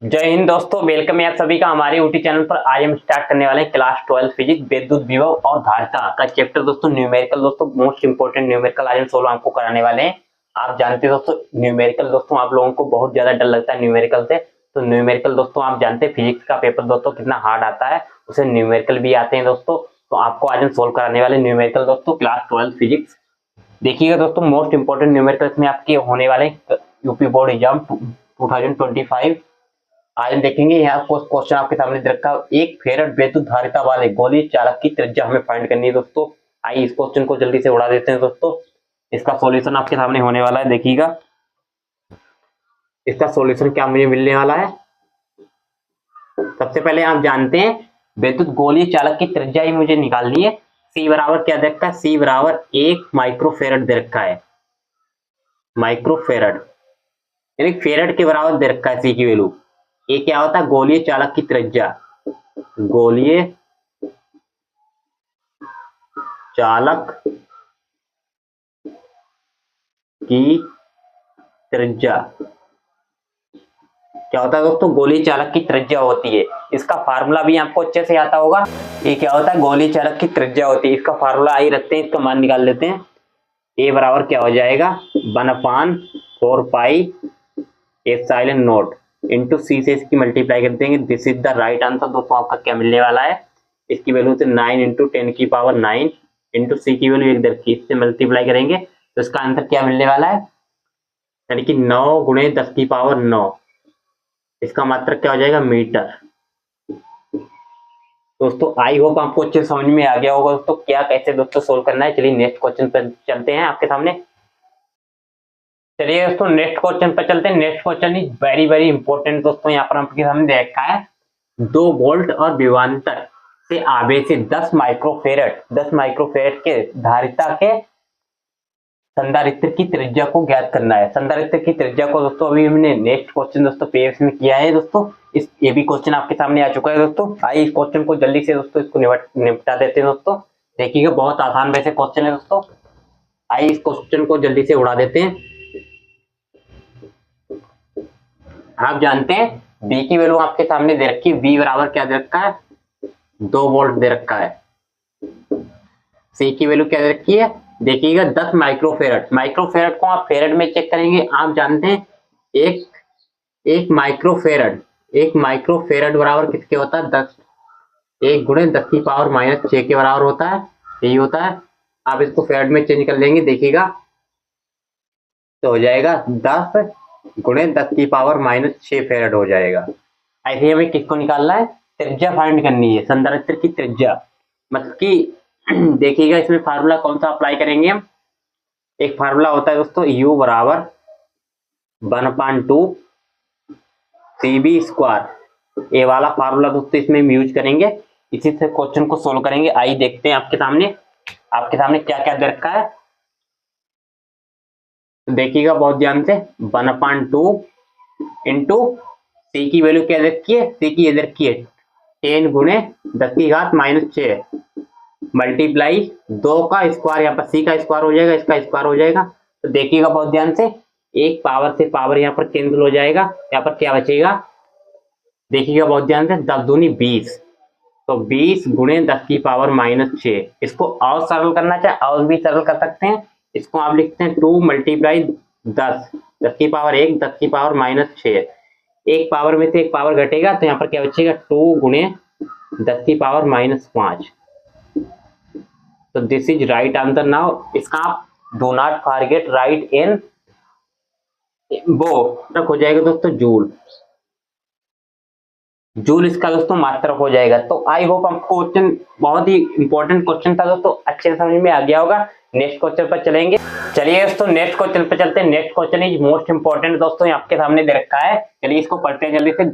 जय हिंद दोस्तों, वेलकम है आप सभी का हमारे यूट्यूब चैनल पर। आज हम स्टार्ट करने वाले हैं क्लास 12 फिजिक्स विद्युत विभव और धारिता का चैप्टर। दोस्तों न्यूमेरिकल, दोस्तों मोस्ट इंपोर्टेंट न्यूमेरिकल आज हम 16 आपको कराने वाले हैं। आप जानते हैं दोस्तों न्यूमेरिकल, दोस्तों आप लोगों को बहुत ज्यादा डर लगता है न्यूमेरिकल से। तो न्यूमेरिकल दोस्तों आप जानते हैं फिजिक्स का पेपर दोस्तों कितना हार्ड आता है, उसे न्यूमेरिकल भी आते हैं दोस्तों। तो आपको आज हम सोल्व कराने वाले न्यूमेरिकल दोस्तों क्लास 12 फिजिक्स। देखिएगा दोस्तों मोस्ट इंपोर्टेंट न्यूमेरिकल इसमें आपके होने वाले यूपी बोर्ड एग्जाम 2025। आज हम देखेंगे यहाँ क्वेश्चन आपके सामने दे रखा है। एक फेरड विद्युत धारिता वाले गोलीय चालक की त्रिज्या हमें फाइंड करनी है दोस्तों। आइए इस क्वेश्चन को जल्दी से उड़ा देते हैं दोस्तों। इसका सॉल्यूशन आपके सामने होने वाला है, देखिएगा इसका सॉल्यूशन क्या मुझे मिलने वाला है। सबसे पहले आप जानते हैं विद्युत गोलीय चालक की त्रिज्या ही मुझे निकालनी है। सी बराबर क्या दे रखा है, सी बराबर 1 माइक्रोफेरड दे रखा है। माइक्रोफेरड यानी फेरड के बराबर दे रखा है सी की वैल्यू। ये क्या होता है, गोलीय चालक की त्रिज्या। गोलीय चालक की त्रिज्या क्या होता है दोस्तों, गोलीय चालक की त्रिज्या होती है। इसका फार्मूला भी आपको अच्छे से आता होगा। ये क्या होता है, गोलीय चालक की त्रिज्या होती है। इसका फार्मूला आई रखते हैं, इसका मान निकाल लेते हैं। ए बराबर क्या हो जाएगा, 1/4 पाई एप्सिलॉन नॉट इंटू सी से इसकी मल्टीप्लाई कर देंगे। This is the right answer दोस्तों। आपका क्या मिलने वाला है, इसकी वैल्यू से 9 इंटू 10⁻9 इंटू सी की वैल्यू एक दर इससे मल्टीप्लाई करेंगे तो इसका आंसर क्या मिलने वाला है, यानी कि 9 गुणे 10⁻9। इसका मात्रक क्या हो जाएगा, मीटर। दोस्तों आई होप आपको अच्छे समझ में आ गया होगा दोस्तों क्या कैसे दोस्तों सोल्व करना है। चलिए नेक्स्ट क्वेश्चन पर चलते हैं आपके सामने। चलिए दोस्तों नेक्स्ट क्वेश्चन पर चलते हैं। Next question is very very important दोस्तों। यहाँ पर आपके सामने देखा है 2 वोल्ट और विभवांतर से आवेशित 10 माइक्रोफेरड के धारिता के संधारित्र की त्रिज्या को ज्ञात करना है। संधारित्र की त्रिज्या को दोस्तों अभी हमने नेक्स्ट क्वेश्चन दोस्तों पीएस में किया है दोस्तों। इस ये भी क्वेश्चन आपके सामने आ चुका है दोस्तों। आइए इस क्वेश्चन को जल्दी से दोस्तों इसको निपटा देते हैं दोस्तों। देखिएगा बहुत आसान वैसे क्वेश्चन है दोस्तों। आइए इस क्वेश्चन को जल्दी से उड़ा देते हैं। आप जानते हैं बी की वैल्यू आपके सामने दे रखी है। बी बराबर क्या दे रखा है, 2 वोल्ट दे रखा है। सी की वैल्यू क्या दे रखी है, देखिएगा 10 माइक्रोफेरड। माइक्रोफेरड को आप फेरड में चेक करेंगे। आप जानते हैं एक माइक्रोफेरड बराबर किसके होता है, 10 1 गुणे 10⁻⁻6 के बराबर होता है। यही होता है। आप इसको फेरड में चेंज कर लेंगे, देखिएगा तो हो जाएगा 10 गुणे 10⁻⁻6 फेरड हो जाएगा। ऐसे हमें किसको निकालना है, त्रिज्या फाइंड करनी है, संधारित्र की त्रिज्या। मतलब कि देखिएगा इसमें फार्मूला कौन सा अप्लाई करेंगे हम। एक फार्मूला होता है दोस्तों U बराबर 1/2 CB²। ये वाला फार्मूला दोस्तों इसमें हम यूज करेंगे। इसी से क्वेश्चन को सोल्व करेंगे। आइए देखते हैं आपके सामने क्या क्या दे रखा है। तो देखिएगा बहुत ध्यान से, 1/2 इंटू सी की वैल्यू क्या रखी है, सी की ये रखी है 10 गुणे 10⁻⁻6 मल्टीप्लाई 2 का स्क्वायर, यहाँ पर सी का स्क्वायर हो जाएगा, इसका स्क्वायर हो जाएगा। तो देखिएगा बहुत ध्यान से, एक पावर से पावर यहाँ पर कैंसिल हो जाएगा। यहाँ पर क्या बचेगा, देखिएगा बहुत ध्यान से, 10 दूनी 20। तो 20 गुणे 10⁻⁻6। इसको और सरल करना चाहे और भी सरल कर सकते हैं। इसको आप लिखते हैं 2 मल्टीप्लाई 10 10⁻1 10⁻⁻6। एक पावर में से एक पावर घटेगा तो यहाँ पर क्या बचेगा, 2 गुणे 10⁻⁻5। तो this is right answer. Now इसका आप डू नॉट फॉरगेट राइट इन वो हो जाएगा दोस्तों जूल। जूल इसका दोस्तों मात्रक हो जाएगा। तो आई होप आपको क्वेश्चन बहुत ही इंपॉर्टेंट क्वेश्चन था दोस्तों, अच्छे से समझ में आ गया होगा। नेक्स्ट क्वेश्चन पर चलेंगे। चलिए दोस्तों नेक्स्ट क्वेश्चन पर चलते हैं। Next question is most important दोस्तों, आपके सामने दे रखा है। चलिए इसको पढ़ते हैं जल्दी से।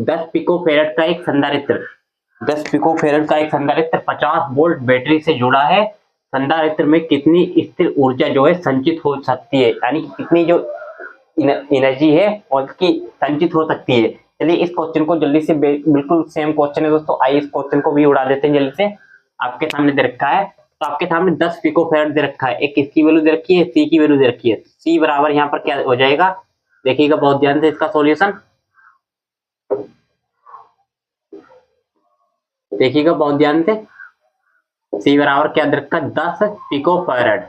10 पिकोफेरड का एक संधारित्र 10 पिकोफेरड का एक संधारित्र 50 वोल्ट बैटरी से जुड़ा है। संधारित्र में कितनी स्थिर ऊर्जा जो है संचित हो सकती है, यानी कि कितनी जो एनर्जी है उसकी संचित हो सकती है। चलिए इस क्वेश्चन को जल्दी से, बिल्कुल सेम क्वेश्चन है दोस्तों। आइए इस क्वेश्चन को भी उड़ा देते हैं जल्दी से। आपके सामने दे रखा है, तो आपके सामने 10 पिकोफेरड दे रखा है। एक इसकी वैल्यू दे रखी है, सी की वैल्यू दे रखी है। सी बराबर यहाँ पर क्या हो जाएगा, देखिएगा बहुत ध्यान से इसका सॉल्यूशन। देखिएगा बहुत ध्यान से, सी बराबर क्या दे रखा है 10 पिको फैरड।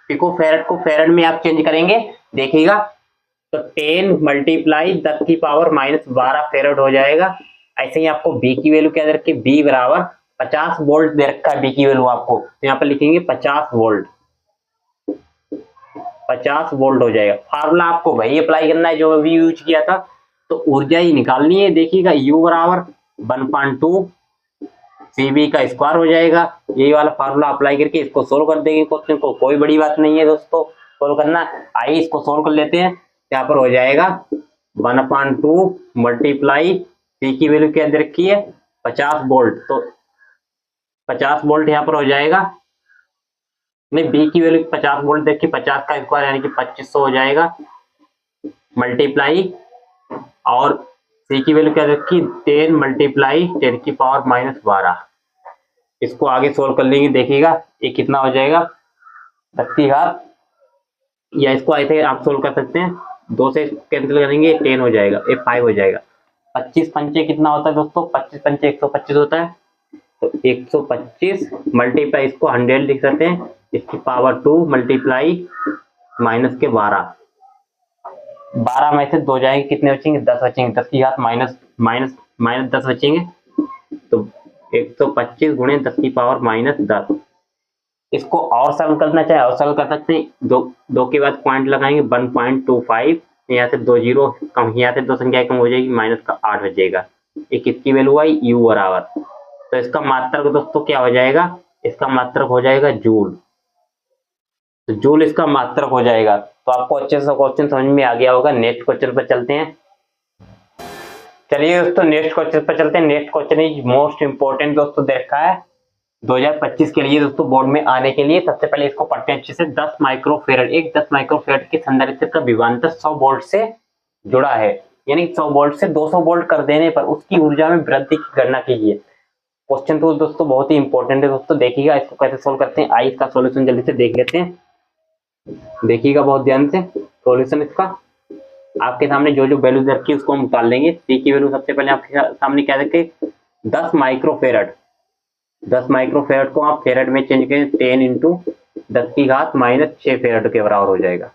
पिको फैरड को फेरड में आप चेंज करेंगे, देखिएगा तो 10 मल्टीप्लाई 10 की पावर -12 फेरड हो जाएगा। ऐसे ही आपको बी की वैल्यू क्या दे रखी है, बी बराबर 50 वोल्ट दे रखा है बी की वैल्यू आपको, तो यहाँ पर लिखेंगे 50 वोल्ट, 50 वोल्ट हो जाएगा। फार्मूला आपको वही अप्लाई करना है जो अभी यूज किया था, तो ऊर्जा ही निकालनी है। देखिएगा यू बराबर 1.2 सीबी का स्क्वायर हो जाएगा। यही वाला फार्मूला अप्लाई करके इसको सोल्व कर देंगे क्वेश्चन को, कोई बड़ी बात नहीं है दोस्तों सोल्व करना। आइए इसको सोल्व कर लेते हैं। यहाँ पर हो जाएगा 1/2 मल्टीप्लाई सी की वैल्यू क्या दे रखी है 50 वोल्ट, तो 50 वोल्ट यहाँ पर हो जाएगा, नहीं बी की वैल्यू 50 वोल्ट देखिए, 50 का स्क्वायर यानी कि 2500 हो जाएगा, मल्टीप्लाई और सी की वैल्यू क्या रखी 10 मल्टीप्लाई 10 की पावर -12। इसको आगे सोल्व कर लेंगे, देखिएगा ये कितना हो जाएगा 10 घात, या इसको ऐसे आप सोल्व कर सकते हैं, 2 से कैंसिल करेंगे 10 हो जाएगा, ये 5 हो जाएगा। 25 पंचे कितना होता है दोस्तों, 25 पंचे 125 होता है, तो 125 मल्टीप्लाई इसको 100 लिख सकते हैं, इसकी पावर 2 मल्टीप्लाई माइनस के 12, 12 में से 2 जाएंगे कितने बचेंगे 10 बचेंगे, 10 की घात माइनस 10 बचेंगे, तो 125 गुणे 10 की पावर -10। इसको और सरल करना चाहे और सरल कर सकते हैं, दो के बाद पॉइंट लगाएंगे 1.25, यहाँ से 2 जीरो कम, यहाँ से 2 संख्या कम हो जाएगी, माइनस का 8 बचेगा। ये किसकी वैल्यू आई यू बराबर, तो इसका मात्रक दोस्तों क्या हो जाएगा, इसका मात्रक हो जाएगा जूल, तो जूल इसका मात्रक हो जाएगा। तो आपको अच्छे से क्वेश्चन समझ में आ गया होगा। नेक्स्ट क्वेश्चन पर चलते हैं। चलिए दोस्तों नेक्स्ट क्वेश्चन पर चलते हैं। Next question is most important दोस्तों दे रखा है 2025 के लिए दोस्तों बोर्ड में आने के लिए। सबसे पहले इसको पढ़ते हैं अच्छे से। 10 माइक्रोफेरड, एक 10 माइक्रोफेरड के संधारित्र का विभवांतर 100 वोल्ट से जुड़ा है, यानी 100 वोल्ट से 200 वोल्ट कर देने पर उसकी ऊर्जा में वृद्धि की गणना कीजिए। क्वेश्चन तो दोस्तों बहुत ही इंपॉर्टेंट है दोस्तों, देखिएगा इसको कैसे सोल्व करते हैं। आइए इसका सॉल्यूशन जल्दी से देख लेते हैं, देखिएगा बहुत ध्यान से। सॉल्यूशन इसका आपके सामने जो जो वैल्यू रखी है उसको हम निकाल लेंगे। सी की वैल्यू सबसे पहले आपके सामने क्या रखे 10 माइक्रोफेरड, 10 माइक्रोफेरड को आप फेरड में चेंज करें 10 इंटू 10 की घात -6 फेरड के बराबर हो जाएगा।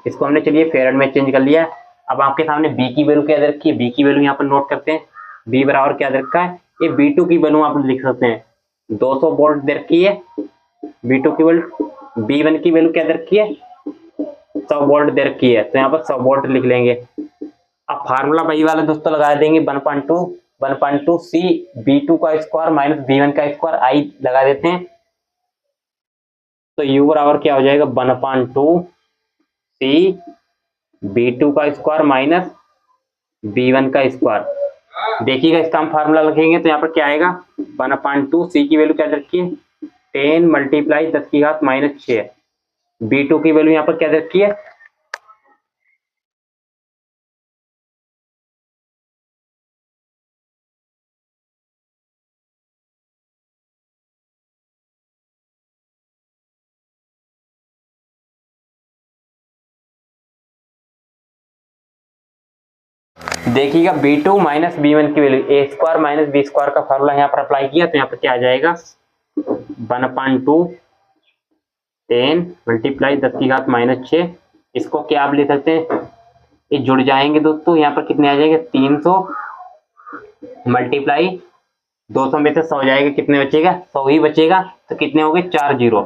इसको हमने चलिए फेरड में चेंज कर लिया। अब आपके सामने बी की वैल्यू क्या दे रखी है, बी की वैल्यू यहाँ पर नोट करते हैं। बी बराबर क्या दे रखा है, ये B2 की वैल्यू आप लिख सकते हैं 200 वोल्ट दे रखी है। B2 की वैल्यू, B1 की वैल्यू क्या दे रखी है 100 वोल्ट दे रखी है, तो यहाँ पर 100 वोल्ट लिख लेंगे। अब फार्मूला वही वाला दोस्तों लगा देंगे 1.2 सी B2 का स्क्वायर माइनस B1 का स्क्वायर आई लगा देते हैं, तो U बराबर क्या हो जाएगा 1.2 सी B2 का स्क्वायर माइनस B1 का स्क्वायर। देखिएगा इसका हम फार्मूला लिखेंगे तो यहाँ पर क्या आएगा 1/2 सी की वैल्यू क्या रखी है 10 मल्टीप्लाई 10 की घात -6, B2 की वैल्यू यहाँ पर क्या रखी है देखिएगा B2 माइनस B1 की वैल्यू ए स्क्वायर माइनस बी स्क्वायर का फार्मूला यहाँ पर अप्लाई किया तो यहाँ पर क्या आ जाएगा 1/2 10 मल्टीप्लाई 10 की घात -6। इसको क्या आप ले सकते हैं, ये जुड़ जाएंगे दोस्तों, यहाँ पर कितने आ जाएंगे 300 मल्टीप्लाई 200 में से 100 जाएगा, कितने बचेगा 100 ही बचेगा, तो कितने हो गए 4 जीरो,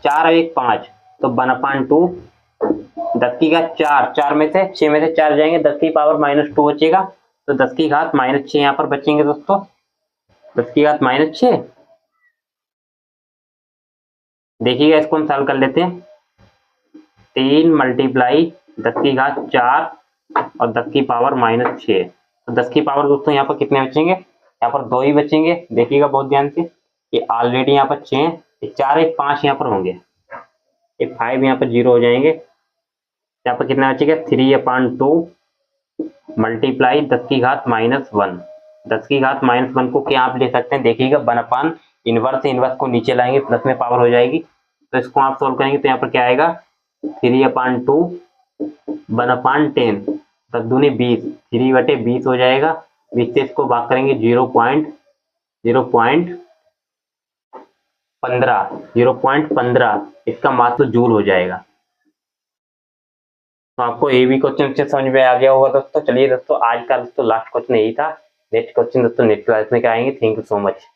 4 और 1 5, तो 1/2 10 की घात 4, 4 में से 6 में से 4 जाएंगे, 10 की पावर -2 बचेगा, तो 10 की घात -6 यहाँ पर बचेंगे दोस्तों, 10 की घात -6। देखिएगा इसको हम सॉल्व कर लेते हैं। 3 मल्टीप्लाई 10 की घात 4 और 10 की पावर -6, तो 10 की पावर दोस्तों यहाँ पर कितने बचेंगे, यहाँ पर 2 ही बचेंगे। देखिएगा बहुत ध्यान से, ये ऑलरेडी यहाँ पर 6, 4 1 5 यहाँ पर होंगे, ये 5 यहाँ पर 0 हो जाएंगे, यहाँ पर कितना बचेगा 3/2 मल्टीप्लाई 10 की घात -1, 10 की घात -1 को क्या आप ले सकते हैं, देखिएगा 1/, इनवर्स से इनवर्स को नीचे लाएंगे प्लस में पावर हो जाएगी, तो इसको आप सोल्व करेंगे तो यहाँ पर क्या आएगा 3/2 1/10, 10 दूनी 20, 3/20 हो जाएगा, 20 से इसको भाग करेंगे 0.5 0.15 इसका मात्र जूल हो जाएगा। तो आपको ये भी क्वेश्चन अच्छे समझ में आ गया होगा दोस्तों। चलिए दोस्तों, आज का दोस्तों लास्ट क्वेश्चन यही था। नेक्स्ट क्वेश्चन दोस्तों नेक्स्ट क्लास में क्या आएंगे। Thank you so much.